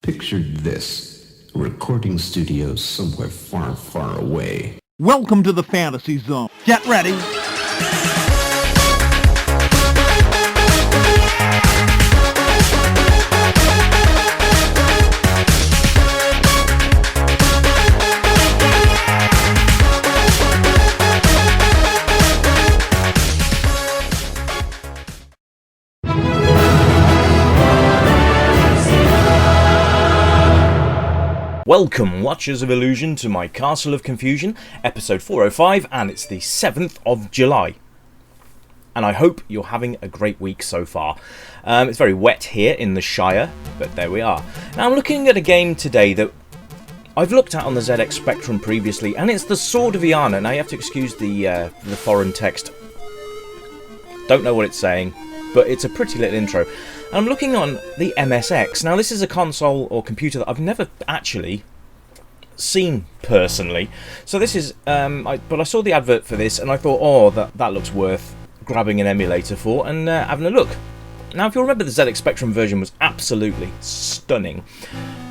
Picture this, a recording studio somewhere far, far away. Welcome to the fantasy zone. Get ready. Welcome, Watchers of Illusion, to my Castle of Confusion, episode 405, and it's the 7th of July. And I hope you're having a great week so far. It's very wet here in the Shire, but there we are. Now I'm looking at a game today that I've looked at on the ZX Spectrum previously, and it's the Sword of Ianna. Now you have to excuse the foreign text. Don't know what it's saying, but it's a pretty little intro. I'm looking on the MSX. Now this is a console or computer that I've never actually seen personally. So this is, but I saw the advert for this and I thought, oh, that looks worth grabbing an emulator for and having a look. Now if you'll remember, the ZX Spectrum version was absolutely stunning.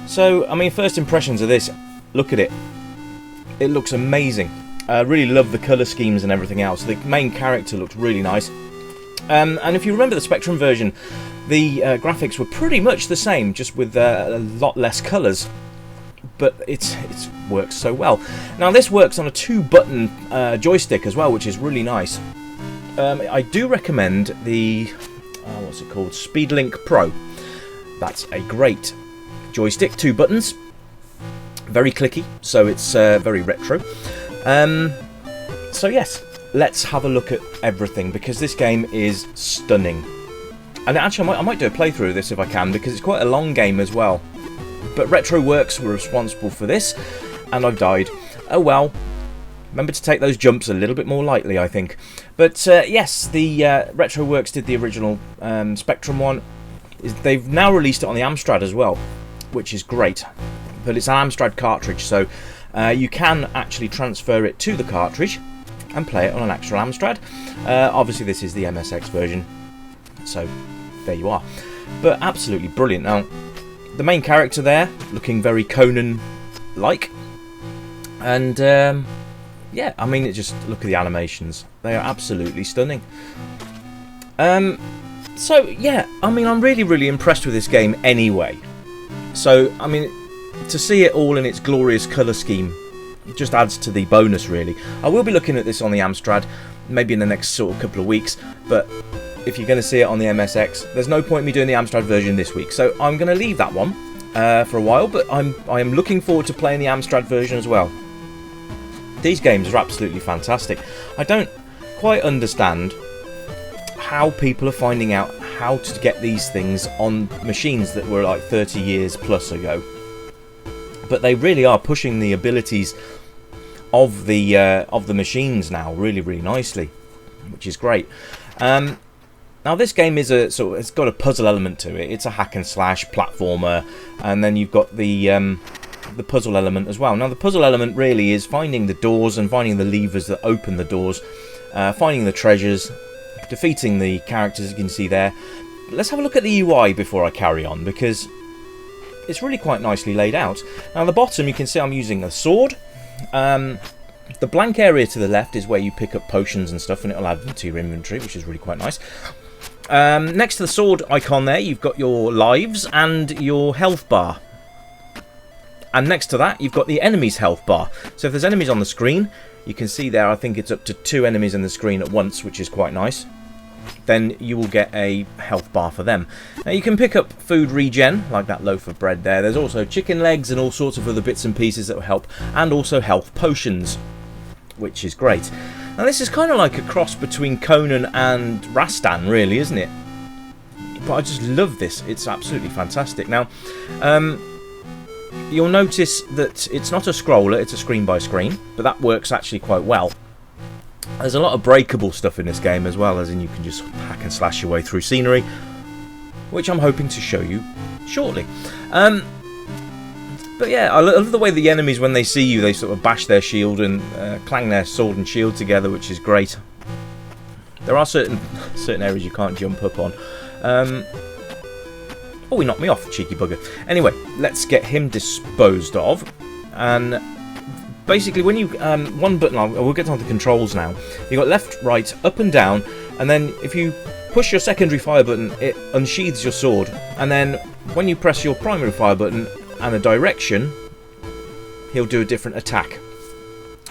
So, I mean, first impressions of this, look at it. It looks amazing. I really love the colour schemes and everything else. The main character looks really nice. And if you remember the Spectrum version, the graphics were pretty much the same, just with a lot less colours. But it works so well. Now this works on a 2-button joystick as well, which is really nice. I do recommend the, what's it called, SpeedLink Pro. That's a great joystick, 2 buttons. Very clicky, so it's very retro. So yes. Let's have a look at everything, because this game is stunning. And actually I might do a playthrough of this if I can, because it's quite a long game as well. But RetroWorks were responsible for this, and I've died. Oh well. Remember to take those jumps a little bit more lightly, I think. But yes, the RetroWorks did the original Spectrum one. They've now released it on the Amstrad as well, which is great. But it's an Amstrad cartridge, so you can actually transfer it to the cartridge and play it on an actual Amstrad. Obviously this is the MSX version, so there you are. But absolutely brilliant. Now the main character there looking very Conan-like, and yeah, I mean, just look at the animations, they are absolutely stunning. So yeah, I mean, I'm really impressed with this game anyway. So I mean, to see it all in its glorious colour scheme just adds to the bonus, really. I will be looking at this on the Amstrad maybe in the next sort of couple of weeks, but if you're going to see it on the MSX, there's no point in me doing the Amstrad version this week, so I'm going to leave that one for a while. But I am looking forward to playing the Amstrad version as well. These games are absolutely fantastic. I don't quite understand how people are finding out how to get these things on machines that were like 30 years plus ago. But they really are pushing the abilities of the machines now really nicely, which is great. Now this game is it's got a puzzle element to it. It's a hack and slash platformer, and then you've got the puzzle element as well. Now the puzzle element really is finding the doors and finding the levers that open the doors, finding the treasures, defeating the characters you can see there. Let's have a look at the UI before I carry on, because it's really quite nicely laid out. Now at the bottom you can see I'm using a sword. The blank area to the left is where you pick up potions and stuff, and it'll add them to your inventory, which is really quite nice. Next to the sword icon there, you've got your lives and your health bar. And next to that, you've got the enemy's health bar. So if there's enemies on the screen, you can see there, I think it's up to 2 enemies on the screen at once, which is quite nice. Then you will get a health bar for them. Now you can pick up food regen, like that loaf of bread there. There's also chicken legs and all sorts of other bits and pieces that will help, and also health potions, which is great. Now this is kind of like a cross between Conan and Rastan, really, isn't it? But I just love this. It's absolutely fantastic. Now, you'll notice that it's not a scroller, it's a screen by screen, but that works actually quite well. There's a lot of breakable stuff in this game as well, as in you can just hack and slash your way through scenery, which I'm hoping to show you shortly. But yeah, I love the way the enemies, when they see you, they sort of bash their shield and clang their sword and shield together, which is great. There are certain areas you can't jump up on. Oh, he knocked me off, cheeky bugger. Anyway, let's get him disposed of. And basically, when you one button, we'll get on the controls now. You got left, right, up and down, and then if you push your secondary fire button, it unsheathes your sword. And then when you press your primary fire button and a direction, he'll do a different attack,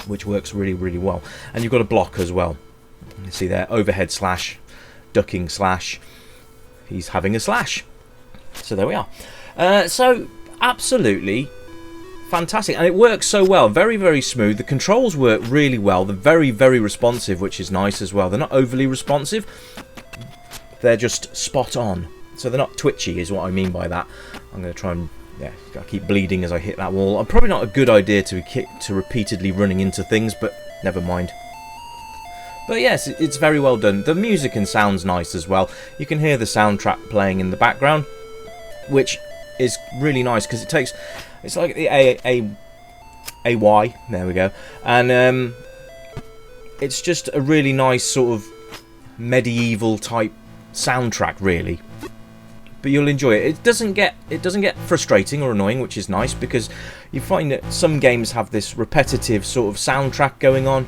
which works really, really well. And you've got a block as well. You see there, overhead slash, ducking slash. He's having a slash. So there we are. So absolutely fantastic, and it works so well. Very, very smooth. The controls work really well. They're very, very responsive, which is nice as well. They're not overly responsive. They're just spot on. So they're not twitchy, is what I mean by that. I'm going to try and I keep bleeding as I hit that wall. Probably not a good idea to be kicked to repeatedly running into things, but never mind. But yes, it's very well done. The music and sound's nice as well. You can hear the soundtrack playing in the background, which is really nice because it's like the AY, there we go, and it's just a really nice sort of medieval type soundtrack, really. But you'll enjoy it. It doesn't get frustrating or annoying, which is nice, because you find that some games have this repetitive sort of soundtrack going on,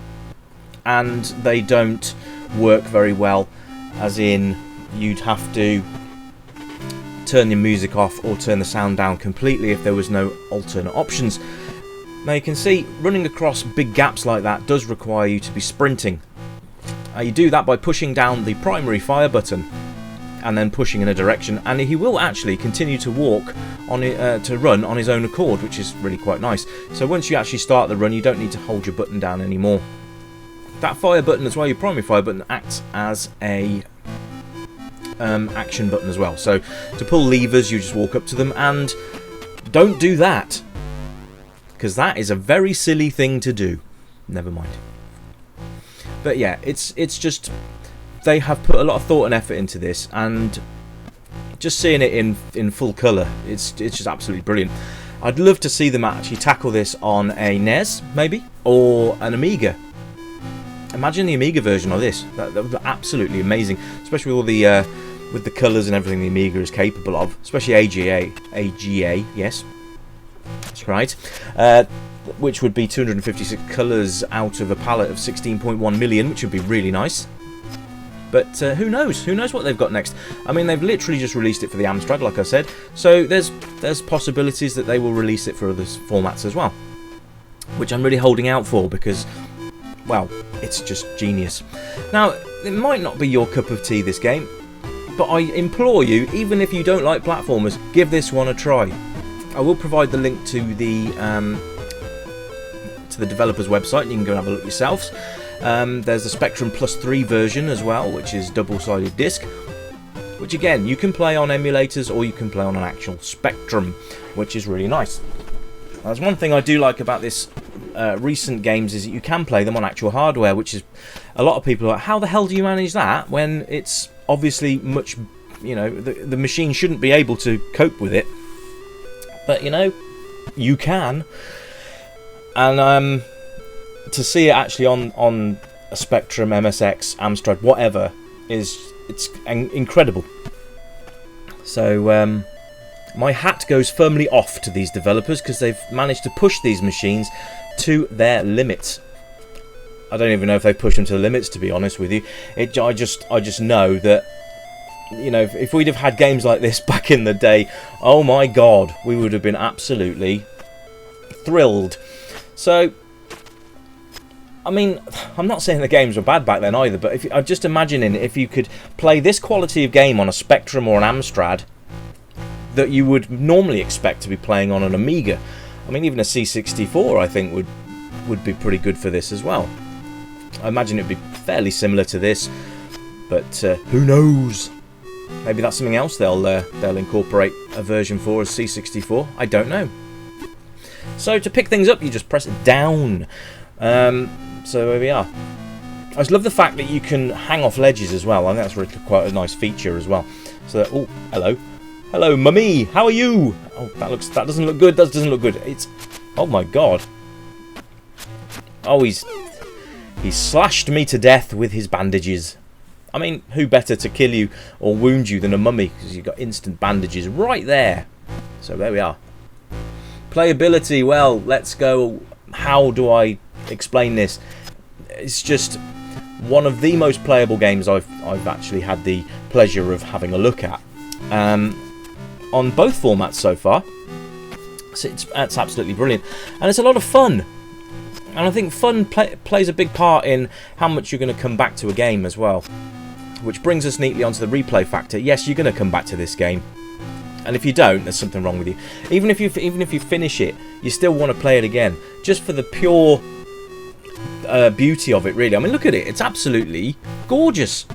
and they don't work very well, as in you'd have to turn the music off or turn the sound down completely if there was no alternate options. Now you can see running across big gaps like that does require you to be sprinting. You do that by pushing down the primary fire button and then pushing in a direction, and he will actually continue to walk on it, to run on his own accord, which is really quite nice. So once you actually start the run, you don't need to hold your button down anymore. That fire button as well, your primary fire button, acts as a action button as well. So to pull levers, you just walk up to them, and don't do that, because that is a very silly thing to do. Never mind. But yeah, it's just, they have put a lot of thought and effort into this, and just seeing it in full colour, it's just absolutely brilliant. I'd love to see them actually tackle this on a NES, maybe, or an Amiga. Imagine the Amiga version of this. That would be absolutely amazing, especially with all with the colours and everything the Amiga is capable of, especially AGA, yes, that's right, which would be 256 colours out of a palette of 16.1 million, which would be really nice. But who knows? Who knows what they've got next? I mean, they've literally just released it for the Amstrad, like I said, so there's possibilities that they will release it for other formats as well, which I'm really holding out for, because, well, it's just genius. Now, it might not be your cup of tea, this game, but I implore you, even if you don't like platformers, give this one a try. I will provide the link to the developer's website, and you can go and have a look yourselves. There's the Spectrum Plus 3 version as well, which is double-sided disc, which again, you can play on emulators or you can play on an actual Spectrum, which is really nice. There's one thing I do like about this recent games, is that you can play them on actual hardware, which is, a lot of people are like, how the hell do you manage that when it's obviously much, you know, the machine shouldn't be able to cope with it, but you know, you can. And to see it actually on a Spectrum, MSX, Amstrad, whatever, it's incredible. So my hat goes firmly off to these developers, because they've managed to push these machines to their limits. I don't even know if they've pushed them to the limits, to be honest with you. I just know that, you know, if we'd have had games like this back in the day, oh my god, we would have been absolutely thrilled. So, I mean, I'm not saying the games were bad back then either, but I'm just imagining if you could play this quality of game on a Spectrum or an Amstrad that you would normally expect to be playing on an Amiga. I mean, even a C64 I think would be pretty good for this as well. I imagine it would be fairly similar to this, but who knows? Maybe that's something else they'll incorporate a version for as C64. I don't know. So to pick things up, you just press it down. So there we are. I just love the fact that you can hang off ledges as well. I think that's really quite a nice feature as well. So that, oh, hello, mummy, how are you? Oh, that doesn't look good. That doesn't look good. It's, oh my god. Oh, he's slashed me to death with his bandages. I mean, who better to kill you or wound you than a mummy, because you've got instant bandages right there. So there we are. Playability, well, let's go. How do I explain this? It's just one of the most playable games I've actually had the pleasure of having a look at on both formats so far. So it's absolutely brilliant, and it's a lot of fun. And I think fun plays a big part in how much you're going to come back to a game as well. Which brings us neatly onto the replay factor. Yes, you're going to come back to this game, and if you don't, there's something wrong with you. Even if you finish it, you still want to play it again, just for the pure beauty of it. Really, I mean, look at it; it's absolutely gorgeous.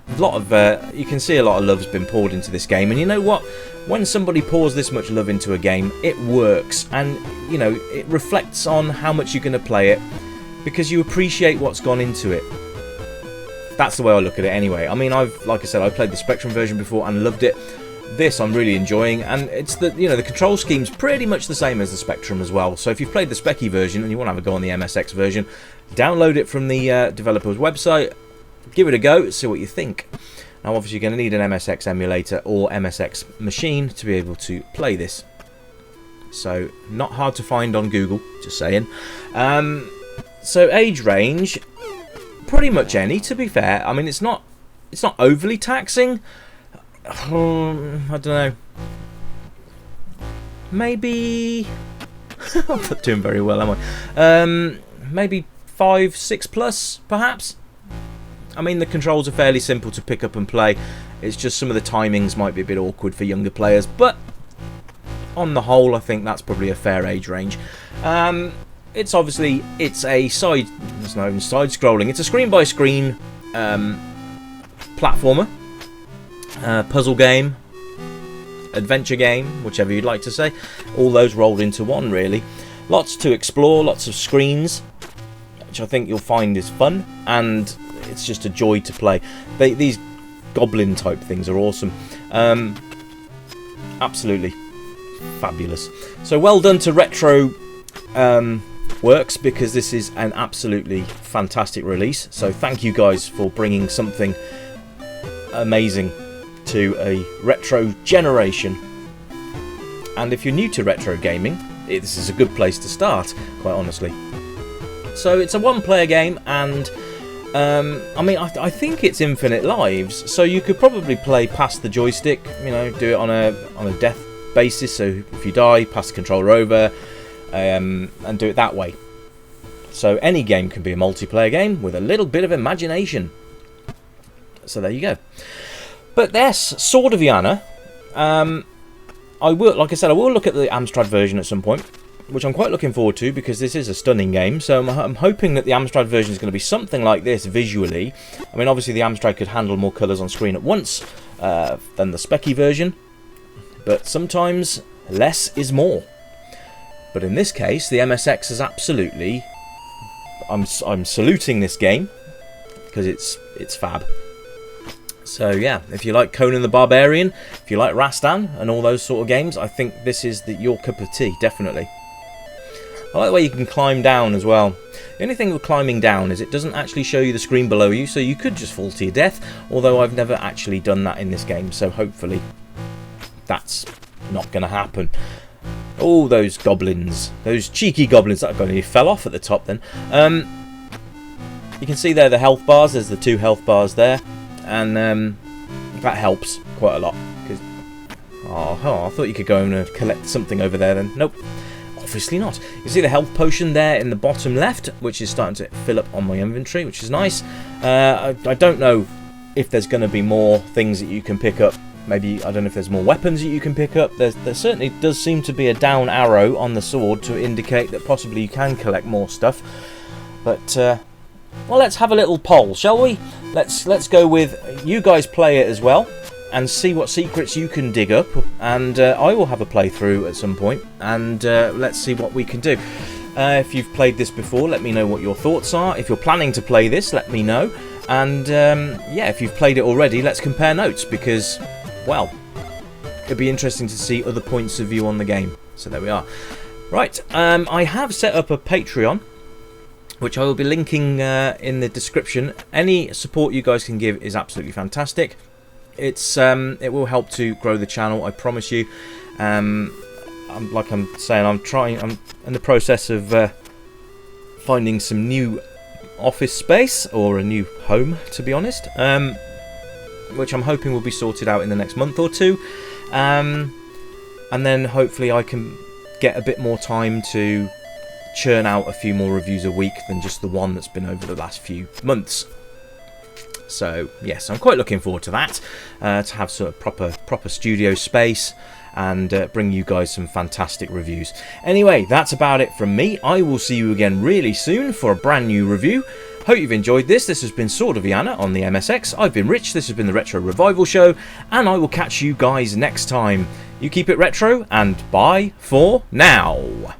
A lot of you can see a lot of love's been poured into this game, and you know what? When somebody pours this much love into a game, it works, and you know it reflects on how much you're going to play it, because you appreciate what's gone into it. That's the way I look at it, anyway. I mean, like I said, I played the Spectrum version before and loved it. This I'm really enjoying, and it's the control scheme's pretty much the same as the Spectrum as well. So if you've played the Specky version and you want to have a go on the MSX version, download it from the developer's website. Give it a go, see what you think. Now obviously you're going to need an MSX emulator or MSX machine to be able to play this. So not hard to find on Google, just saying. So age range, pretty much any, to be fair. I mean, it's not overly taxing. I don't know. Maybe I'm not doing very well, am I? Maybe 5, 6 plus, perhaps. I mean, the controls are fairly simple to pick up and play. It's just some of the timings might be a bit awkward for younger players, but on the whole, I think that's probably a fair age range. It's a side-scrolling. It's a screen-by-screen platformer, puzzle game, adventure game, whichever you'd like to say. All those rolled into one, really. Lots to explore, lots of screens, which I think you'll find is fun, and it's just a joy to play. These goblin type things are awesome. Absolutely fabulous. So well done to RetroWorks, because this is an absolutely fantastic release. So thank you guys for bringing something amazing to a retro generation. And if you're new to retro gaming, this is a good place to start, quite honestly. So it's a one-player game, and I mean, I think it's infinite lives, so you could probably play past the joystick, you know, do it on a death basis, so if you die, pass the controller over, and do it that way. So any game can be a multiplayer game with a little bit of imagination. So there you go. But yes, Sword of Ianna. Like I said, I will look at the Amstrad version at some point, which I'm quite looking forward to, because this is a stunning game. So I'm hoping that the Amstrad version is going to be something like this visually. I mean, obviously the Amstrad could handle more colours on screen at once than the Specky version, but sometimes less is more. But in this case, the MSX is absolutely... I'm saluting this game, because it's fab. So yeah, if you like Conan the Barbarian, if you like Rastan and all those sort of games, I think this is your cup of tea, definitely. I like the way you can climb down as well. The only thing with climbing down is it doesn't actually show you the screen below you, so you could just fall to your death, although I've never actually done that in this game, so hopefully that's not going to happen. Oh, those goblins. Those cheeky goblins. That nearly fell off at the top then. You can see there the health bars. There's the 2 health bars there. And that helps quite a lot. Cause, I thought you could go and collect something over there then. Nope. Obviously not. You see the health potion there in the bottom left, which is starting to fill up on my inventory, which is nice. I don't know if there's going to be more things that you can pick up. Maybe, I don't know if there's more weapons that you can pick up. There certainly does seem to be a down arrow on the sword to indicate that possibly you can collect more stuff. But, well, let's have a little poll, shall we? Let's go with you guys play it as well, and see what secrets you can dig up, and I will have a playthrough at some point, and let's see what we can do. If you've played this before, let me know what your thoughts are. If you're planning to play this, let me know. And yeah, if you've played it already, let's compare notes, because, well, it'd be interesting to see other points of view on the game. So there we are. Right, I have set up a Patreon. which I will be linking in the description. Any support you guys can give is absolutely fantastic. It will help to grow the channel, I promise you. I'm in the process of finding some new office space, or a new home, to be honest, which I'm hoping will be sorted out in the next month or two, and then hopefully I can get a bit more time to churn out a few more reviews a week than just the one that's been over the last few months. So yes, I'm quite looking forward to that, to have sort of proper studio space and bring you guys some fantastic reviews. Anyway, that's about it from me. I will see you again really soon for a brand new review. Hope you've enjoyed this. This has been Sword of Ianna on the MSX. I've been Rich, this has been the Retro Revival Show, and I will catch you guys next time. You keep it retro, and bye for now.